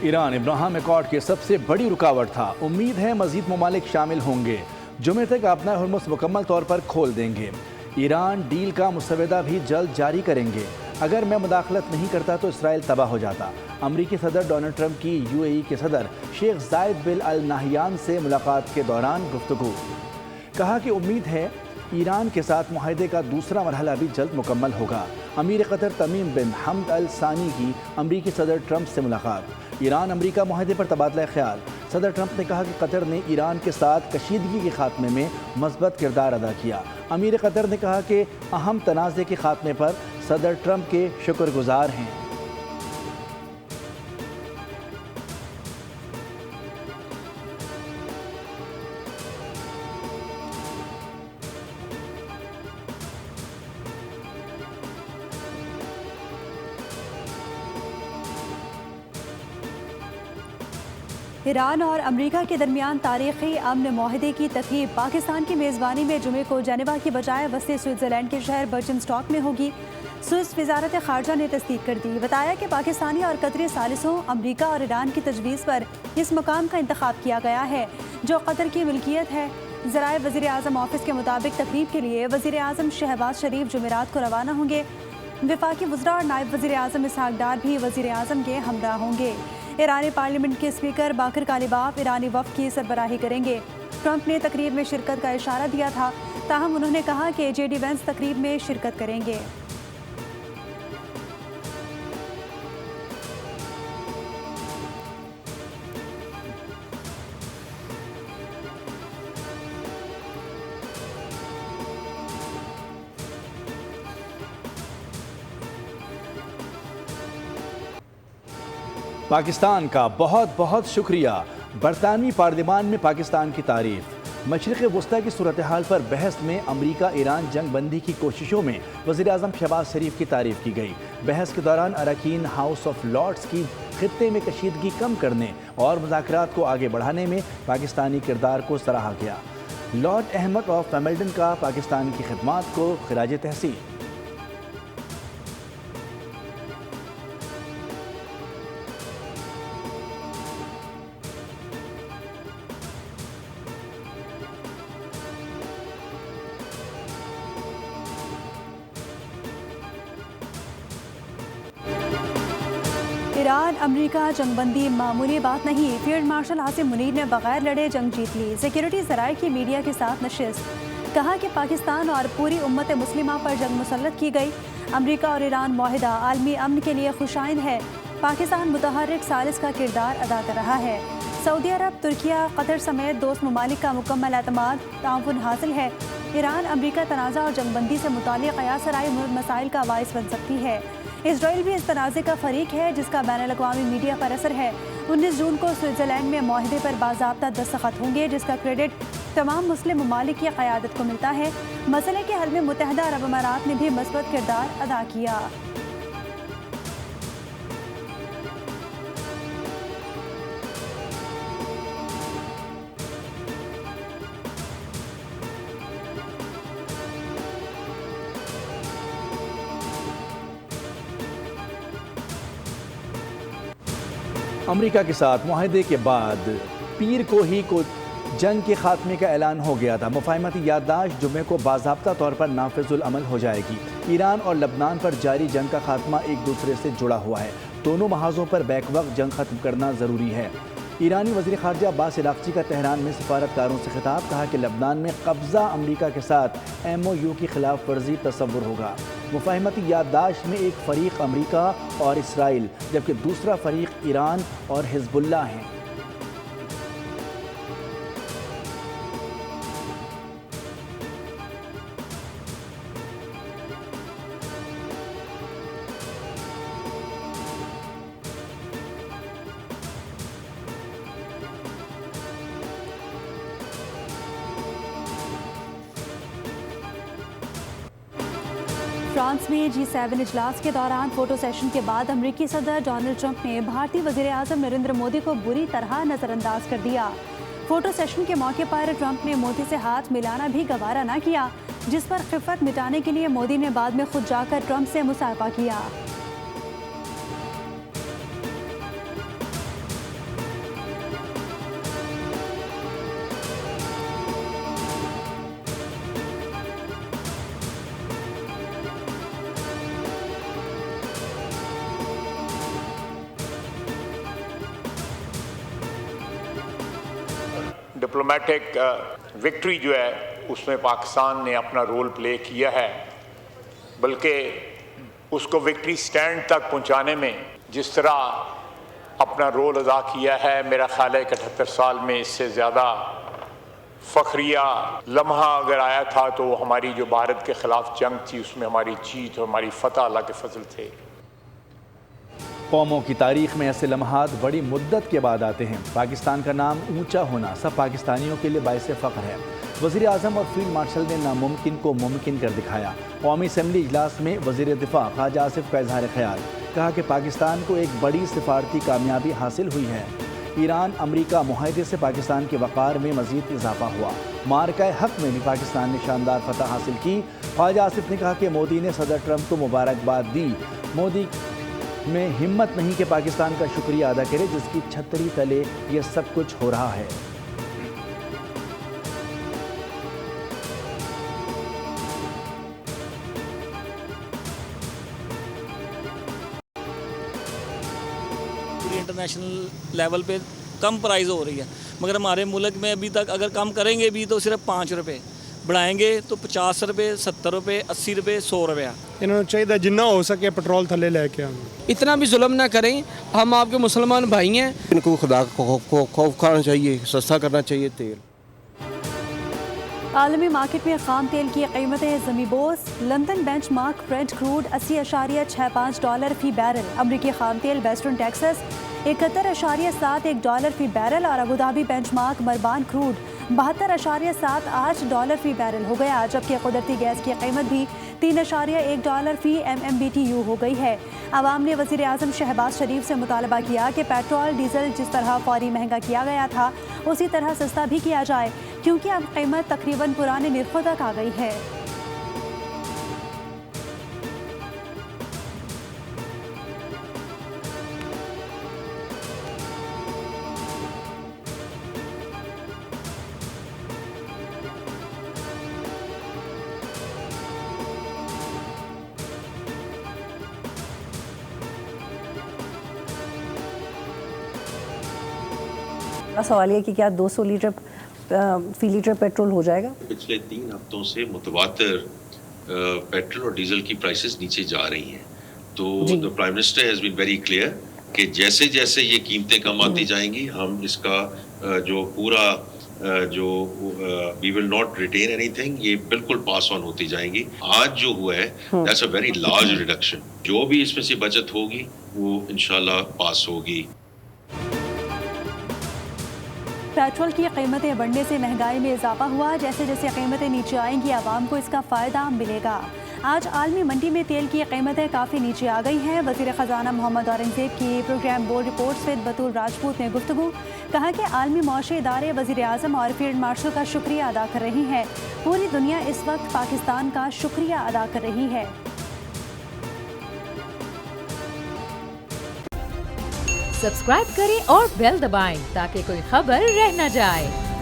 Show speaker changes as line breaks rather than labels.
Iran Ibrahim accord की सबसे बड़ी रुकावट था। उम्मीद है मजीद ममालिक शामिल होंगे। जुमे तक अपना हुर्मुस मुकम्मल तौर पर खोल देंगे। ईरान डील का मुसवदा भी जल्द जारी करेंगे। अगर मैं मुदाखलत नहीं करता तो इसराइल तबाह हो जाता। अमरीकी सदर डोनाल्ड ट्रंप की यूएई के सदर शेख जायद बिन अल नाहयान से मुलाकात के दौरान गुफ्तगू। कहा कि उम्मीद है ईरान के साथ मुआहदे का दूसरा मरहला भी जल्द मुकम्मल होगा। अमीर कतर तमीम बिन हमद अल सानी की अमरीकी सदर ट्रंप से मुलाकात। ईरान अमरीका मुआहदे पर तबादला ख्याल। सदर ट्रंप ने कहा कि कतर ने ईरान के साथ कशीदगी के खात्मे में मस्बत किरदार अदा किया। अमीर कतर ने कहा कि अहम तनाज़े के खात्मे पर सदर ट्रंप के शुक्रगुजार हैं।
ईरान और अमरीका के दरमियान तारीखी अमन मुआहदे की तकरीब पाकिस्तान की मेज़बानी में जुमे को जेनेवा की बजाय वस्ती स्विट्ज़रलैंड के शहर बर्चनस्टॉक में होगी। स्विस वजारत खारजा ने तस्दीक कर दी। बताया कि पाकिस्तानी और कतरी सालिसों अमरीका और ईरान की तजवीज़ पर इस मकाम का इंतखाब किया गया है जो कतर की मिल्कियत है। ज़राए वज़ीर आज़म ऑफिस के मुताबिक तकरीब के लिए वज़ीर आज़म शहबाज शरीफ जुमेरात को रवाना होंगे। वफाकी वज़रा और नायब वज़ीर आज़म इसहाक डार भी वज़ीर आज़म के हमरा होंगे। ईरानी पार्लियामेंट के स्पीकर बाकर कालिबाफ ईरानी वफ़द की सरबराही करेंगे। ट्रंप ने तकरीब में शिरकत का इशारा दिया था, ताहम उन्होंने कहा कि जेडी वेंस तकरीब में शिरकत करेंगे।
पाकिस्तान का बहुत बहुत शुक्रिया। बरतानवी पार्लियामान में पाकिस्तान की तारीफ। मशरिक़ वस्ता की सूरत हाल पर बहस में अमरीका ईरान जंग बंदी की कोशिशों में वज़ीर आज़म शहबाज शरीफ की तारीफ की गई। बहस के दौरान अरकान हाउस ऑफ लॉर्ड्स की खित्ते में कशीदगी कम करने और मुज़ाकरात को आगे बढ़ाने में पाकिस्तानी किरदार को सराहा गया। लॉर्ड अहमद ऑफ हैमिल्टन का पाकिस्तान की खिदमात को खिराज तहसीन।
ईरान अमरीका जंगबंदी मामूली बात नहीं। फील्ड मार्शल आसिम मुनीर ने बगैर लड़े जंग जीत ली। सिक्योरिटी ज़राए की मीडिया के साथ नशिस्त। कहा कि पाकिस्तान और पूरी उम्मत मुस्लिमा पर जंग मुसल्लत की गई। अमरीका और ईरान मुआहिदा आलमी अमन के लिए खुशाइंद है। पाकिस्तान मुतहर्रिक सालिस का किरदार अदा कर रहा है। सऊदी अरब, तुर्किया, कतर समेत दोस्त ममालिक का मुकम्मल एतमाद ताउन हासिल है। ईरान अमरीका तनाज़ा और जंगबंदी से मुताल्लिक़ कयासराई मसाइल का बाइस बन सकती है। इसराइल भी इस तनाज़े का फरीक है जिसका बैनुल-अक़वामी मीडिया पर असर है। 19 जून को स्विट्ज़रलैंड में मुआहदे पर बाज़ाब्ता दस्तखत होंगे जिसका क्रेडिट तमाम मुस्लिम ममालिक की क़यादत को मिलता है। मसले के हल में मुत्तहिदा अरब अमारात ने भी मस्बत किरदार अदा किया।
अमरीका के साथ मुआहदे के बाद पीर को ही जंग के खात्मे का ऐलान हो गया था। मुफ़ाहमती याददाश्त जुमे को बाज़ाब्ता तौर पर नाफिजुल अमल हो जाएगी। ईरान और लबनान पर जारी जंग का खात्मा एक दूसरे से जुड़ा हुआ है। दोनों महाज़ों पर बैक वक्त जंग खत्म करना ज़रूरी है। ईरानी वज़ीर ख़ारजा अब्बास इराक़ची का तेहरान में सफारतकारों से खिताब। कहा कि लबनान में कब्ज़ा अमरीका के साथ MOU की खिलाफ वर्जी तसव्वुर होगा। मुफ़ाहमती याददाश्त में एक फ़रीक अमरीका और इसराइल जबकि दूसरा फ़रीक ईरान और हिज़्बुल्लाह हैं।
फ्रांस में G7 इजलास के दौरान फोटो सेशन के बाद अमरीकी सदर डोनाल्ड ट्रंप ने भारतीय वज़ीर आज़म नरेंद्र मोदी को बुरी तरह नज़रअंदाज कर दिया। फोटो सेशन के मौके पर ट्रंप ने मोदी से हाथ मिलाना भी गवारा न किया, जिस पर खिफ़त मिटाने के लिए मोदी ने बाद में खुद जाकर ट्रंप से मुसाफा किया।
डिप्लोमेटिक विक्ट्री जो है उसमें पाकिस्तान ने अपना रोल प्ले किया है, बल्कि उसको विक्ट्री स्टैंड तक पहुंचाने में जिस तरह अपना रोल अदा किया है, मेरा ख्याल है 71 साल में इससे ज़्यादा फ़ख्रिया लम्हा अगर आया था तो हमारी जो भारत के ख़िलाफ़ जंग थी उसमें हमारी जीत और हमारी फतह अल्लाह के फजल थे।
कौमों की तारीख में ऐसे लम्हात बड़ी मुद्दत के बाद आते हैं। पाकिस्तान का नाम ऊंचा होना सब पाकिस्तानियों के लिए बाइस फ़ख्र है। वज़ीर आज़म और फील्ड मार्शल ने नामुमकिन को मुमकिन कर दिखाया। कौमी असम्बली इजलास में वज़ीर दिफा ख्वाजा आसिफ का इजहार ख्याल, कहा कि पाकिस्तान को एक बड़ी सिफारती कामयाबी हासिल हुई है। ईरान अमरीका मुआहदे से पाकिस्तान के वक़ार में मज़ीद इजाफा हुआ। मार्का हक़ में भी पाकिस्तान ने शानदार फतह हासिल की। ख्वाजा आसिफ ने कहा कि मोदी ने सदर ट्रंप को मुबारकबाद दी। मोदी में हिम्मत नहीं कि पाकिस्तान का शुक्रिया अदा करे जिसकी छतरी तले ये सब कुछ हो रहा है।
इंटरनेशनल लेवल पे कम प्राइस हो रही है, मगर हमारे मुल्क में अभी तक अगर कम करेंगे भी तो सिर्फ 5 रुपये, बढ़ाएंगे तो 50 रुपये, 70 रुपये, 80 रुपये, 100 रुपया।
इन्होंने चाहिए जिन्ना हो सके पेट्रोल थले लेके आए।
इतना भी जुल्म ना करें, हम आपके मुसलमान भाई हैं।
इनको खुदा को खौफ खाना चाहिए, सस्ता करना चाहिए तेल।
आलमी मार्केट में खाम तेल की कीमतें ज़मीबोस। लंदन बेंचमार्क ब्रेंट क्रूड $80.65 फ़ी बैरल, अमरीकी खाम तेल वेस्टर्न टेक्सास $71.71 फ़ी बैरल और अबू धाबी बेंचमार्क मरबान क्रूड $72.78 फ़ी बैरल हो गया। जबकि कुदरती गैस की कीमत भी $3.1 फ़ी MMBTU हो गई है। अवाम ने वज़ीर आज़म शहबाज शरीफ से मुतालबा किया कि पेट्रोल डीजल जिस तरह फौरी महंगा किया गया था उसी तरह सस्ता भी किया जाए, क्योंकि अब कीमत तकरीबन पुराने निर्खों तक आ गई है।
सवाल ये कि क्या 200 लीटर फी लीटर पेट्रोल हो जाएगा?
पिछले 3 हफ्तों से मुतवातिर पेट्रोल और डीजल की प्राइसेस नीचे जा रही हैं, तो the prime minister has been very clear कि जैसे जैसे ये कीमतें कम आती जाएंगी हम इसका जो पूरा जो we will not retain anything, ये बिल्कुल पास ऑन होती जाएंगी। आज जो हुआ है that's a very large reduction, जो भी इसमें से बचत होगी वो इंशाल्लाह पास होगी।
पेट्रोल की कीमतें बढ़ने से महंगाई में इजाफा हुआ। जैसे जैसे कीमतें नीचे आएंगी आवाम को इसका फ़ायदा मिलेगा। आज आलमी मंडी में तेल की कीमतें काफ़ी नीचे आ गई हैं। वज़ीर ख़जाना मोहम्मद औरंगज़ेब की प्रोग्राम बोर्ड रिपोर्ट से बतूल राजपूत ने गुफ्तगू, कहा कि आलमी मौशी इदारे वज़ीर आज़म और फील्ड मार्शल का शुक्रिया अदा कर रही हैं। पूरी दुनिया इस वक्त पाकिस्तान का शुक्रिया अदा कर रही है।
सब्सक्राइब करें और बेल दबाएं ताकि कोई खबर रह न जाए।